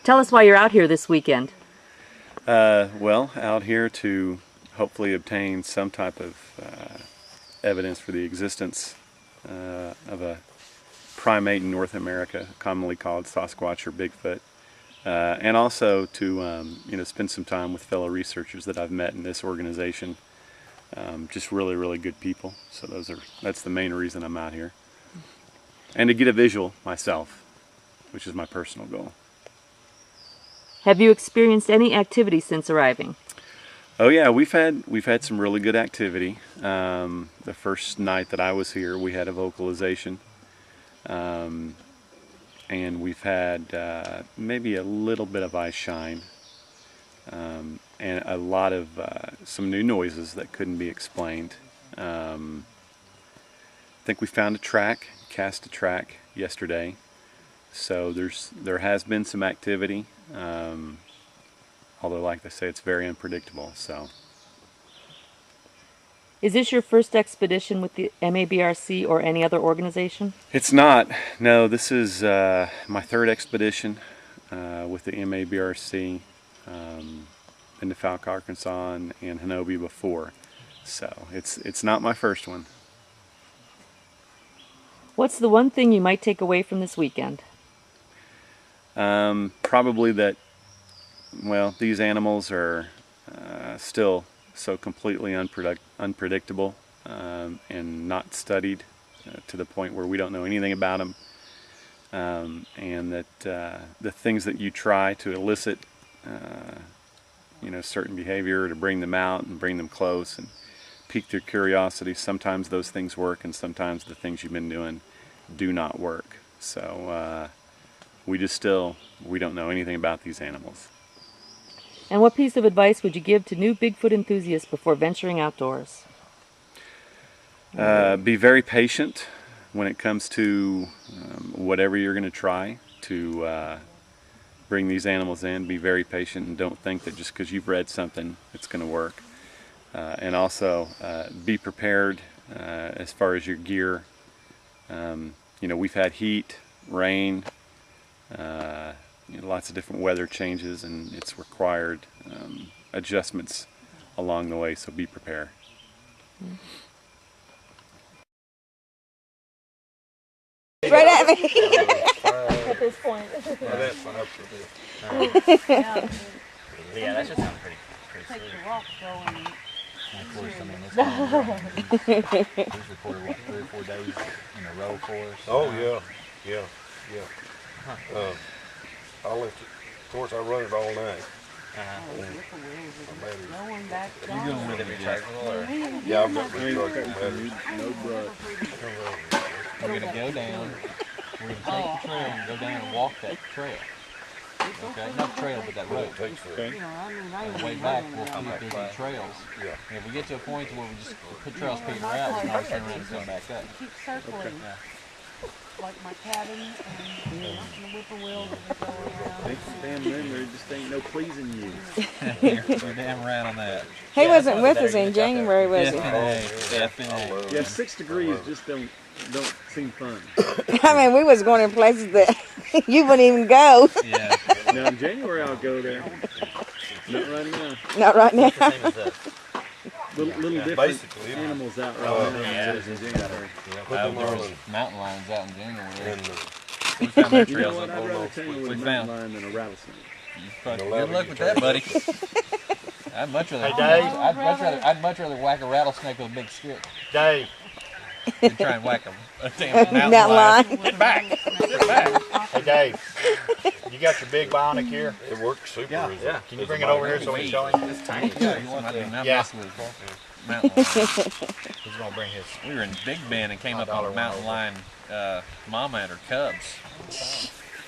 Tell us why you're out here this weekend. Well, out here to hopefully obtain some type of evidence for the existence of a primate in North America, commonly called Sasquatch or Bigfoot, and also to spend some time with fellow researchers that I've met in this organization. Just really good people. So that's the main reason I'm out here, and to get a visual myself, which is my personal goal. Have you experienced any activity since arriving? Oh yeah, we've had some really good activity. The first night that I was here, we had a vocalization, and we've had maybe a little bit of ice shine, and a lot of some new noises that couldn't be explained. I think we found cast a track yesterday, so there has been some activity. Although, like I say, it's very unpredictable. So, is this your first expedition with the MABRC or any other organization? It's not. No, this is my third expedition with the MABRC. Been to Falk, Arkansas, and Hanobi before, so it's not my first one. What's the one thing you might take away from this weekend? Probably that, well, these animals are still so completely unpredictable and not studied to the point where we don't know anything about them, and that the things that you try to elicit certain behavior, to bring them out and bring them close and pique their curiosity, sometimes those things work and sometimes the things you've been doing do not work. So we don't know anything about these animals. And what piece of advice would you give to new Bigfoot enthusiasts before venturing outdoors? Be very patient when it comes to whatever you're going to try to bring these animals in. Be very patient and don't think that just because you've read something it's going to work. And also be prepared as far as your gear. We've had heat, rain, lots of different weather changes, and it's required adjustments along the way, so be prepared. Right at me. At this point. Yeah, that should sound pretty Take sweet. the rocks going. And of course, I mean, it's he's recorded, what, 3 or 4 days in a row for us? Oh, yeah. I left it, of course, I run it all night. Going back You going with it rechargeable, or? Yeah, I've got rechargeable batteries. No brush. We're going to go down, we're going to take the trail and go down and walk that trail. Okay, not the trail, but that road. Okay. On the way back, we'll keep digging trails. Yeah. And if we get to a point where we just put trails peter out, we can always turn around and come back up. keep circling. Yeah. Like my cabin and the whippoorwill that go around. Damn memory, just ain't no pleasing you. You're damn right on that. He wasn't with us in January, was he? Definitely. Yeah, 6 degrees just don't seem fun. I mean, we was going to places that you wouldn't even go. Yeah. Now in January I'll go there. Not right now. Not right now. Same as us. Little different Basically, animals out right now. yeah. than in January. There was mountain lions out in January. And We found their You know trails what? up I'd on rather those. tangle We with a found. mountain lion than a rattlesnake. Good luck with that, buddy. I'd much rather whack a rattlesnake with a big stick Dave, than try and whack a damn mountain Mountain lion. lion. Get back. Get back. Hey Dave, you got your big bionic here? it works super easy. Yeah. Can you bring it over here so we can show him? It's tiny. Yeah, you want to Yeah. mess with mountain lion. He's gonna bring his. We were in Big Bend and came up on a mountain lion mama and her cubs.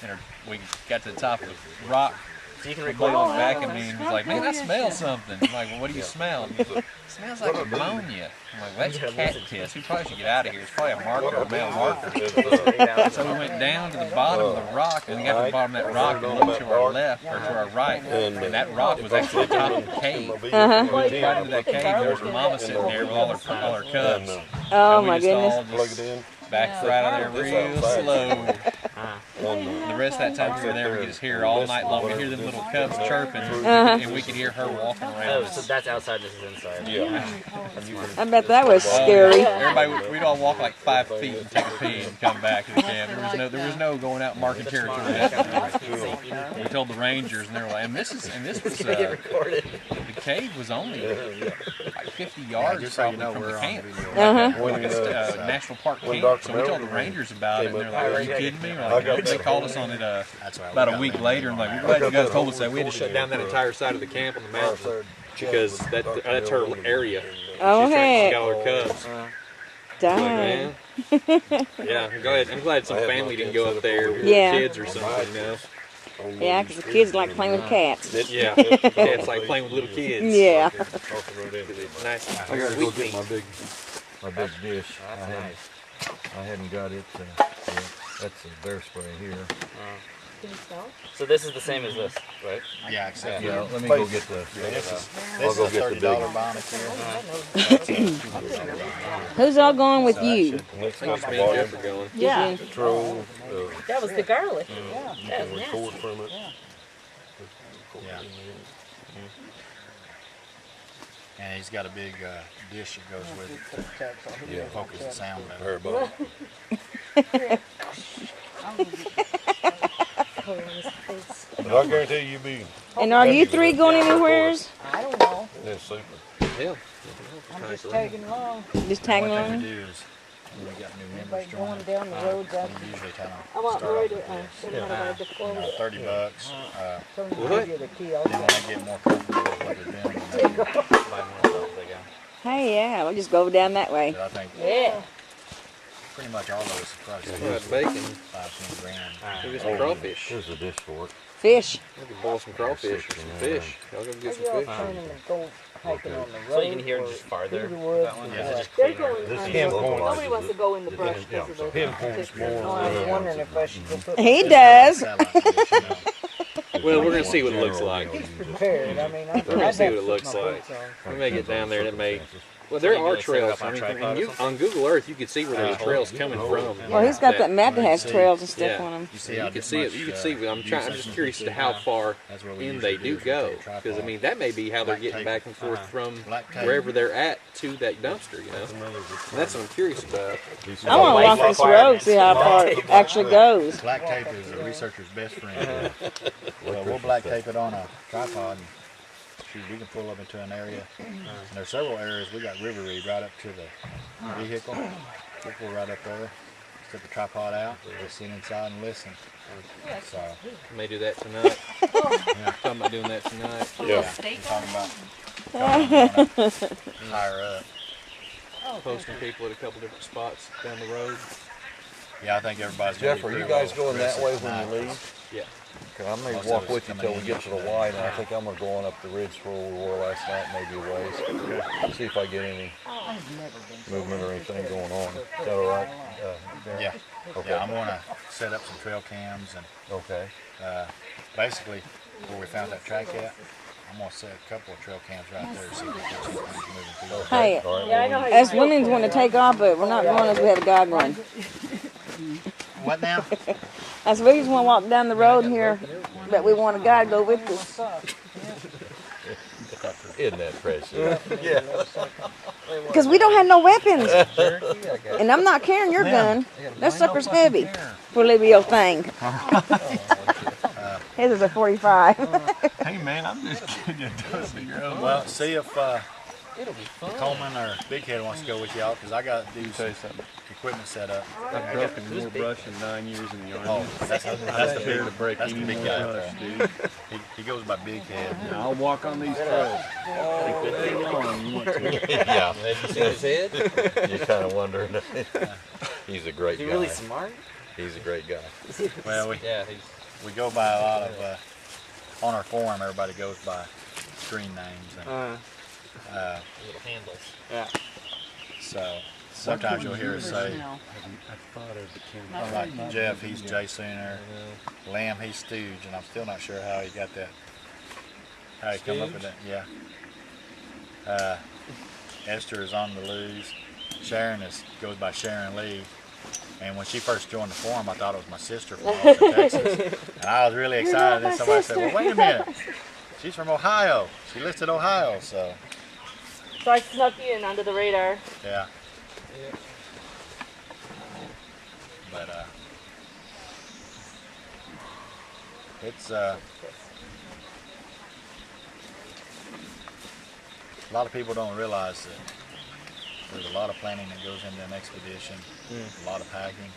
And we got to the top of the rock. So you can The record. boy looked back at me and was like, "Man, I smell something." I'm like, "Well, what do you smell?" And he's like, "It smells like ammonia." I'm like, "Well, that's cat piss. We probably should get out of here. It's probably a marker, a male marker." So we went down to the bottom of the rock, and we got to the bottom of that rock and looked to our left or to our right, and that rock was actually the top of the cave. We went right into that cave. There was a mama sitting there with all her cubs. Oh And we my just all goodness. Plug just it in. backed right out of there real slow. The rest of that time we were there, we could just hear all night long. We hear them little cubs chirping, and we could hear her walking around. So that's outside, this is inside. Yeah. I bet that was scary. Everybody, we'd all walk like 5 feet and take a pee and come back to the camp. There was no going out marking territory. We told the rangers, and they were like, and this was the cave was only like 50 yards probably from the camp. Like a national park camp. So we told the rangers about it, and they're like, "Are you kidding me?" Like, they called us on it about a week later, and like, "We're glad you guys told us that. We had to shut down that entire side of the camp on the mountain because that's her area. Oh, She's heck. got all her cubs." Dang. Yeah, go ahead. I'm glad some family didn't go up there with Yeah. kids or something. You know? Yeah, because the kids like playing with cats. Yeah, it's like playing with little kids. Yeah. Nice. I gotta go get my big dish. I hadn't got it. Yeah. That's a bear spray here. So this is the same as this, right? Yeah, except Yeah, let me go get the. this I'll is go a get the big $30 one. bonnet here. Who's all going with you? Let's Me go and to Jeff are going. Yeah, control. that was the garlic. Record from it. Yeah. And he's got a big dish that goes with it to focus the sound better. Everybody. But I guarantee you be. And are you three going anywheres? I don't know. That's super. Yeah. I'm just tagging along. Just tagging One thing along? we do is when we got new members Everybody going joining, down the roads. we usually kind I of want start Roy off to with send him how to close it. $30. So you give you the key. I'll Then when they get more comfortable with what they're doing, then they can Hey, yeah, we'll just go down that way. but I think Yeah. pretty much all of us have probably Fried bacon. 5-10 grand. Go get some crawfish. Here's a dish for it. Fish. We can boil some crawfish or some fish. Y'all go get some You're all fish. planning to go hiking on the road. So you can hear it just farther. Through the woods. That one? Is it just They're cleaner? going. This is Nobody local. wants to go in the brush Yeah, because so of the. pinpoint's No, I was more. wondering if I should go put He does. Satellite dish, you know. Well, we're gonna see what it looks like. prepared. I mean, We're gonna see what it looks like. We may get down there and it may. Well, there are trails. I mean, on Google Earth, you can see where there's trails coming from. Well, he's got that map that has trails and stuff Yeah. on them. You see Yeah, how you can see it. You can see. I'm just curious as to how far That's what we in usually they do is we go, take a tripod, because I mean that may be how they're black getting tape, back and forth from black tape. wherever they're at to that dumpster. You know, and that's what I'm curious about. I want to walk this road, see how far it actually goes. Black tape is a researcher's best friend. So we'll black tape it on a tripod and shoot, we can pull up into an area. And there's several areas. We got river reed right up to the vehicle. We'll pull right up there, set the tripod out, we'll sit inside and listen. So, I may do that tonight. Talking about doing that tonight. yeah, we're talking about higher up. Posting people at a couple different spots down the road. Yeah, I think everybody's gonna Jeff, be are you pretty guys well going that way rested when you tonight. leave? Yeah. Cause I may Most walk of us with you come till in we get to the yesterday. Y, and I think I'm gonna go on up the ridge where we were last night, maybe a ways. See if I get any movement or anything going on. Is that all right? Darren? Yeah, Okay. yeah, I'm gonna set up some trail cams and Okay. basically where we found that track at, I'm gonna set a couple of trail cams right there to see if we can get some things moving through. Hey, All right. Yeah, I know how you us feel. women's want to take off, but we're not going unless we have a guide one. What now? As we just want to walk down the road here, but we want a guide to go with us. Isn't that precious? Because we don't have no weapons. And I'm not carrying your gun. That sucker's heavy for Livio thing. His is a 45. Hey man, I'm just giving you a dose of your own. Well, see if Coleman or Big Head wants to go with y'all, because I got to do some equipment set up. I've broken more brush in 9 years in the Oh, army. that's the Scared to big, break that's any the big more guy brush, up dude. there. He goes by Big Head. I'll walk on these trails. Take 15 long, you want to. Yeah. Have you seen his head? You're kind of wondering. He's a great Is he guy. really smart? He's a great guy. Well, Yeah, he's. we go by a lot of, on our forum, everybody goes by screen names. And, Little handles. so sometimes you'll hear us say, I thought of the camera. like Jeff, he's Jay Sooner. Lamb, he's Stooge, and I'm still not sure how he got that. How he come up with that? Yeah. Esther is on the loose. Sharon goes by Sharon Lee. And when she first joined the forum, I thought it was my sister from Austin, Texas. And I was really excited. And somebody said, well, wait a minute. She's from Ohio. She listed Ohio, so. So I snuck you in under the radar. Yeah. But it's a lot of people don't realize that there's a lot of planning that goes into an expedition, a lot of packing.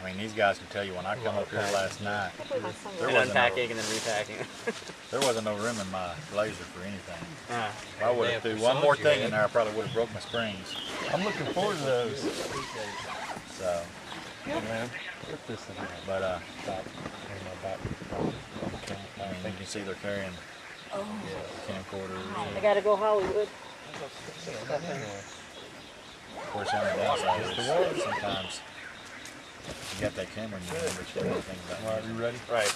I mean, these guys can tell you when I come up here last night, there wasn't unpacking and then repacking. there wasn't no room in my blazer for anything. If I would have threw one more thing in there, I probably would have broke my springs. I'm looking forward to those. So, Man, put this in there. but In my back. I mean, you can see they're carrying camcorders. I gotta go Hollywood. Of course, the only downside is sometimes you got that camera and you remember to do anything about it. All right, you ready? Right.